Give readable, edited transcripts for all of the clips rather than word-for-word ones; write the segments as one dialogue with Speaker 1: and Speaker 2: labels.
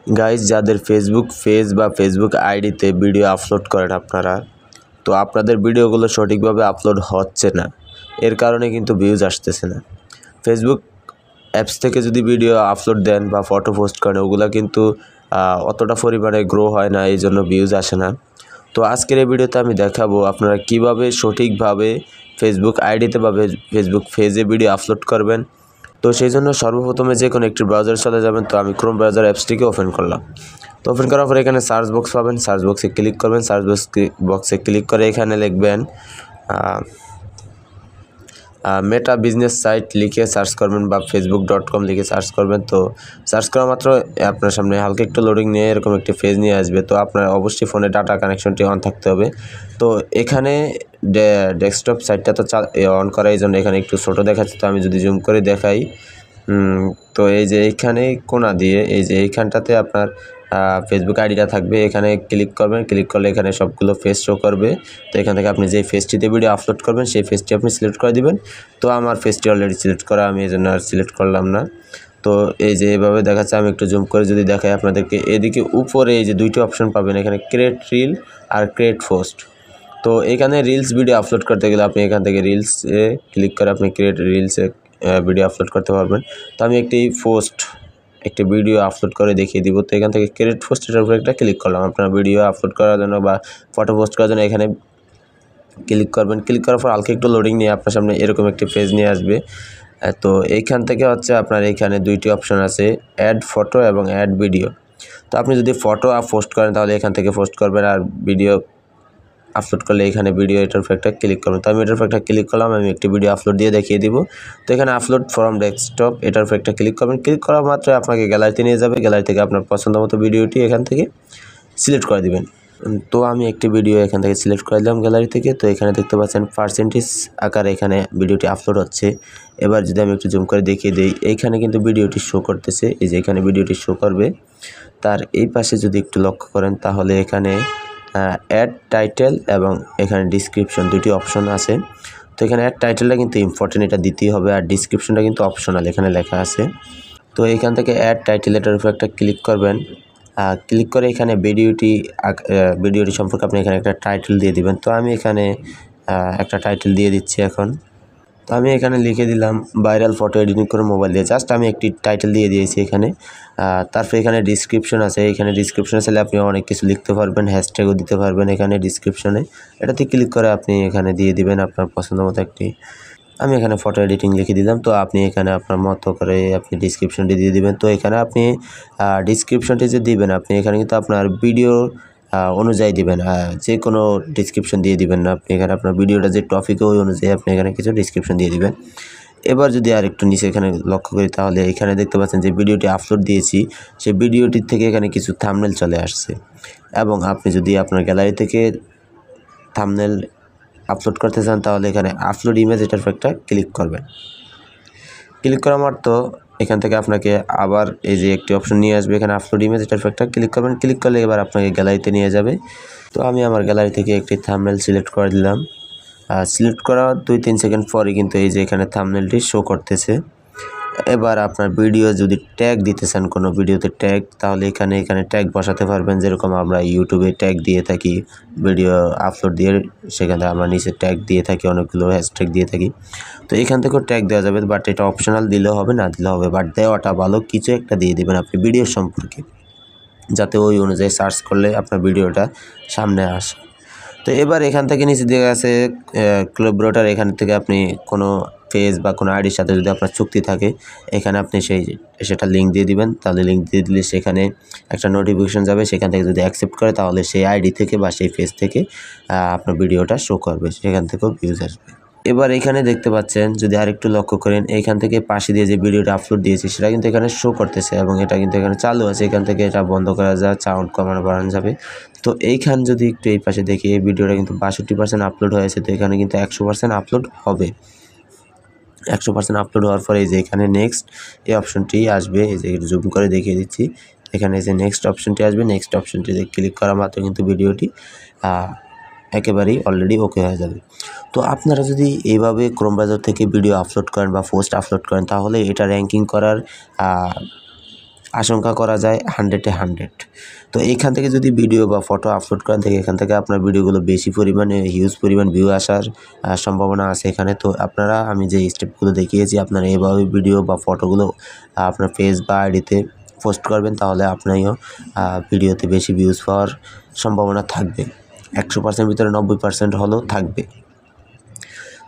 Speaker 1: Guys যাদের Facebook page বা Facebook আইডিতে ভিডিও আপলোড করেন আপনারা, তো আপনাদের ভিডিওগুলো সঠিকভাবে আপলোড হচ্ছে না, এর কারণে কিন্তু ভিউজ আসতেছে না। ফেসবুক অ্যাপস থেকে যদি ভিডিও আপলোড দেন বা ফটো পোস্ট করেন, ওগুলো কিন্তু অতটা পরিমাণে গ্রো হয় না, এই জন্য ভিউজ আসে না। তো আজকের এই ভিডিওতে আমি দেখাবো আপনারা কিভাবে সঠিকভাবে ফেসবুক আইডিতে বা ফেসবুক পেজে ভিডিও আপলোড করবেন। তো সেই জন্য সর্বপ্রথমে যে কোনো একটি ব্রাউজার চলে যাবেন। তো আমি ক্রোম ব্রাউজার অ্যাপসটিকে ওপেন করলাম। তো ওপেন করার পরে এখানে সার্চ বক্স পাবেন, সার্চ বক্সে ক্লিক করবেন। সার্চ বক্সে ক্লিক করে এখানে লিখবেন মেটা বিজনেস সাইট লিখে সার্চ করবেন বা facebook.com লিখে সার্চ করবেন। তো সার্চ করা মাত্র আপনার সামনে হালকা একটু লোডিং নিয়ে এরকম একটি পেজ নিয়ে আসবে। তো আপনার অবশ্যই ফোনে ডাটা কানেকশনটি অন থাকতে হবে। তো এখানে ডেস্কটপ সাইটটা তো অন করা, এই জন্য এখানে একটু ছোটো দেখাচ্ছে। তো আমি যদি জুম করে দেখাই, তো এই যে এইখানে কোণা দিয়ে এই যে এইখানটাতে আপনার ফেসবুক আইডিটা থাকবে। এখানে ক্লিক করবেন, ক্লিক করলে এখানে সবগুলো ফেস শো করবে। তো এখান থেকে আপনি যে ফেসটিতে ভিডিও আপলোড করবেন সেই ফেসটি আপনি সিলেক্ট করে দিবেন। তো আমার ফেসটি অলরেডি সিলেক্ট করা, আমি এই জন্য আর সিলেক্ট করলাম না। তো এই যে এভাবে দেখাচ্ছে, আমি একটু জুম করে যদি দেখাই আপনাদেরকে, এদিকে উপরে এই যে দুইটি অপশন পাবেন, এখানে ক্রিয়েট রিল আর ক্রিয়েট পোস্ট। তো এখানে রিলস ভিডিও আপলোড করতে গেলে আপনি এখান থেকে রিলসে ক্লিক করে আপনি ক্রিয়েট রিলসে ভিডিও আপলোড করতে পারবেন। তো আমি একটি ভিডিও আপলোড করে দেখিয়ে দিব। তো এখান থেকে ক্রিয়েট পোস্ট এটার উপরে একটা ক্লিক করলাম। আপনার ভিডিও আপলোড করার জন্য বা ফটো পোস্ট করার জন্য এখানে ক্লিক করবেন। ক্লিক করার পর হালকা একটু লোডিং নিয়ে আপনার সামনে এরকম একটি পেজ নিয়ে আসবে। তো এইখান থেকে হচ্ছে আপনার এইখানে দুইটি অপশন আছে, অ্যাড ফটো এবং অ্যাড ভিডিও। তো আপনি যদি ফটো পোস্ট করেন তাহলে এখান থেকে পোস্ট করবেন, আর ভিডিও আপলোড করলে এখানে ভিডিও এটার উপর একটা ক্লিক করবেন। তো আমি এটার উপর একটা ক্লিক করলাম, আমি একটি ভিডিও আপলোড দিয়ে দেখিয়ে দিব। তো এখানে আপলোড ফ্রম ডেস্কটপ এটার উপর একটা ক্লিক করবেন। ক্লিক করা মাত্র আপনাকে গ্যালারিতে নিয়ে যাবে। গ্যালারি থেকে আপনার পছন্দ মতো ভিডিওটি এখান থেকে সিলেক্ট করে দিবেন। তো আমি একটি ভিডিও এখান থেকে সিলেক্ট করে দিলাম গ্যালারি থেকে। তো এখানে দেখতে পাচ্ছেন পার্সেন্টেজ আকারে এখানে ভিডিওটি আপলোড হচ্ছে। এবার যদি আমি একটু জুম করে দেখিয়ে দিই, এইখানে কিন্তু ভিডিওটি শো করতেছে, এই যে এখানে ভিডিওটি শো করবে। তার এই পাশে যদি একটু লক্ষ্য করেন তাহলে এখানে অ্যাড টাইটেল এবং এখানে ডিসক্রিপশন দুটি অপশন আছে। তো এখানে অ্যাড টাইটেলটা কিন্তু ইম্পর্টেন্ট, এটা দিতেই হবে, আর ডিসক্রিপশনটা কিন্তু অপশনাল এখানে লেখা আছে। তো এখান থেকে অ্যাড টাইটেল এটার উপর একটা ক্লিক করবেন। ক্লিক করে এখানে ভিডিওটি সম্পর্কে আপনি এখানে একটা টাইটেল দিয়ে দিবেন। তো আমি এখানে একটা টাইটেল দিয়ে দিচ্ছি এখন। তো আমি এখানে লিখে দিলাম ভাইরাল ফটো এডিটিং করে মোবাইল দিয়ে, জাস্ট আমি একটি টাইটেল দিয়ে দিয়েছি এখানে। তারপরে এখানে ডিসক্রিপশন আছে, এখানে ডিসক্রিপশনে চাইলে আপনি অনেক কিছু লিখতে পারবেন, হ্যাশট্যাগও দিতে পারবেন এখানে ডিসক্রিপশনে। এটাতে ক্লিক করে আপনি এখানে দিয়ে দিবেন আপনার পছন্দ মতো একটি, আমি এখানে ফটো এডিটিং লিখে দিলাম। তো আপনি এখানে আপনার মতো করে আপনি ডিসক্রিপশনটি দিয়ে দিবেন। তো এখানে আপনি ডিসক্রিপশনটি যে দিবেন, আপনি এখানে কিন্তু আপনার ভিডিও অনুযায়ী দিবেন, যে কোনো ডিসক্রিপশন দিয়ে দিবেন না। আপনি এখানে আপনার ভিডিওটা যে টপিকে ওই অনুযায়ী আপনি এখানে কিছু ডিসক্রিপশন দিয়ে দিবেন। এবার যদি আর একটু নিচে এখানে লক্ষ্য করি তাহলে এখানে দেখতে পাচ্ছেন যে ভিডিওটি আপলোড দিয়েছি, সেই ভিডিওটির থেকে এখানে কিছু থাম্বনেল চলে আসছে। এবং আপনি যদি আপনার গ্যালারি থেকে থাম্বনেল আপলোড করতে চান তাহলে এখানে আপলোড ইমেজ এটার উপর একটা ক্লিক করবেন। ক্লিক করা মাত্র এখান থেকে আপনাকে আবার এই যে একটি অপশন নিয়ে আসবে, এখানে আপলোড ইমেজ এটার উপর একটা ক্লিক করবেন। ক্লিক করলে এবার আপনাকে গ্যালারিতে নিয়ে যাবে। তো আমি আমার গ্যালারি থেকে একটি থাম্বনেল সিলেক্ট করে দিলাম। সিলেক্ট করা 2-3 সেকেন্ড পরে কিন্তু এই যে এখানে থাম্বনেলটি শো করতেছে। এবার আপনার ভিডিও যদি ট্যাগ দিতে চান, কোনো ভিডিওতে ট্যাগ, তাহলে এখানে ট্যাগ বসাতে পারবেন। যেরকম আমরা ইউটিউবে ট্যাগ দিয়ে থাকি, ভিডিও আপলোড দিয়ে সেখানে আমরা নিচে ট্যাগ দিয়ে থাকি, অনেকগুলো হ্যাশট্যাগ দিয়ে থাকি। তো এখান থেকেও ট্যাগ দেওয়া যাবে, বাট এটা অপশনাল, দিলেও হবে না দিলেও হবে, বাট দেওয়াটা ভালো। কিছু একটা দিয়ে দেবেন আপনি ভিডিও সম্পর্কে, যাতে ওই অনুযায়ী সার্চ করলে আপনার ভিডিওটা সামনে আসে। তো এবার এখান থেকে নিচে দিয়ে আছে কোলাবরেটর, এখান থেকে আপনি কোনো পেজ বা কোনো আইডির সাথে যদি আপনার চুক্তি থাকে, এখানে আপনি সেটা লিঙ্ক দিয়ে দিবেন। তাহলে লিঙ্ক দিয়ে দিলে সেখানে একটা নোটিফিকেশন যাবে, সেখান থেকে যদি অ্যাকসেপ্ট করে তাহলে সেই আইডি থেকে বা সেই পেজ থেকে আপনার ভিডিওটা শো করবে, সেখান থেকেও ভিউজ আসবে। এবার এখানে দেখতে পাচ্ছেন, যদি আরেকটু লক্ষ্য করেন, এইখান থেকে পাশে দিয়ে যে ভিডিওটা আপলোড দিয়েছি সেটা কিন্তু এখানে শো করতেছে এবং এটা কিন্তু এখানে চালু আছে। এখান থেকে এটা বন্ধ করা যায়, সাউন্ড কমানো বাড়ানো যাবে। তো এইখান যদি একটু এই পাশে দেখি, এই ভিডিওটা কিন্তু 62% আপলোড হয়েছে। তো এখানে কিন্তু 100% আপলোড হবে। 100% আপলোড হওয়ার পরে এই যে এখানে নেক্সট এই অপশনটি আসবে, এই যে জুম করে দেখিয়ে দিচ্ছি, এখানে যে নেক্সট অপশনটি আসবে, নেক্সট অপশনটিতে ক্লিক করা মাত্র কিন্তু ভিডিওটি একেবারেই অলরেডি ওকে হয়ে যাবে। তো আপনারা যদি এইভাবে ক্রোম ব্রাউজার থেকে ভিডিও আপলোড করেন বা পোস্ট আপলোড করেন তাহলে এটা র্যাঙ্কিং করার আশঙ্কা করা যায় 100-এ 100। তো এইখান থেকে যদি ভিডিও বা ফটো আপলোড করেন থেকে এখান থেকে আপনার ভিডিওগুলো বেশি পরিমাণে হিউজ পরিমাণ ভিউ আসার সম্ভাবনা আছে এখানে। তো আপনারা আমি যে স্টেপগুলো দেখিয়েছি আপনারা এভাবে ভিডিও বা ফটোগুলো আপনার পেজ বা আইডিতে পোস্ট করবেন, তাহলে আপনিও ভিডিওতে বেশি ভিউজ পাওয়ার সম্ভাবনা থাকবে। 100% ভিতরে 90% হলেও থাকবে।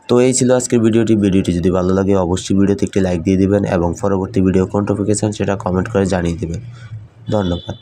Speaker 1: তো এই ছিল আজকের ভিডিওটি যদি ভালো লাগে অবশ্যই ভিডিওতে একটি লাইক দিয়ে দিবেন এবং পরবর্তী ভিডিও কোন টপিকে চান সেটা কমেন্ট করে জানিয়ে দেবেন। ধন্যবাদ।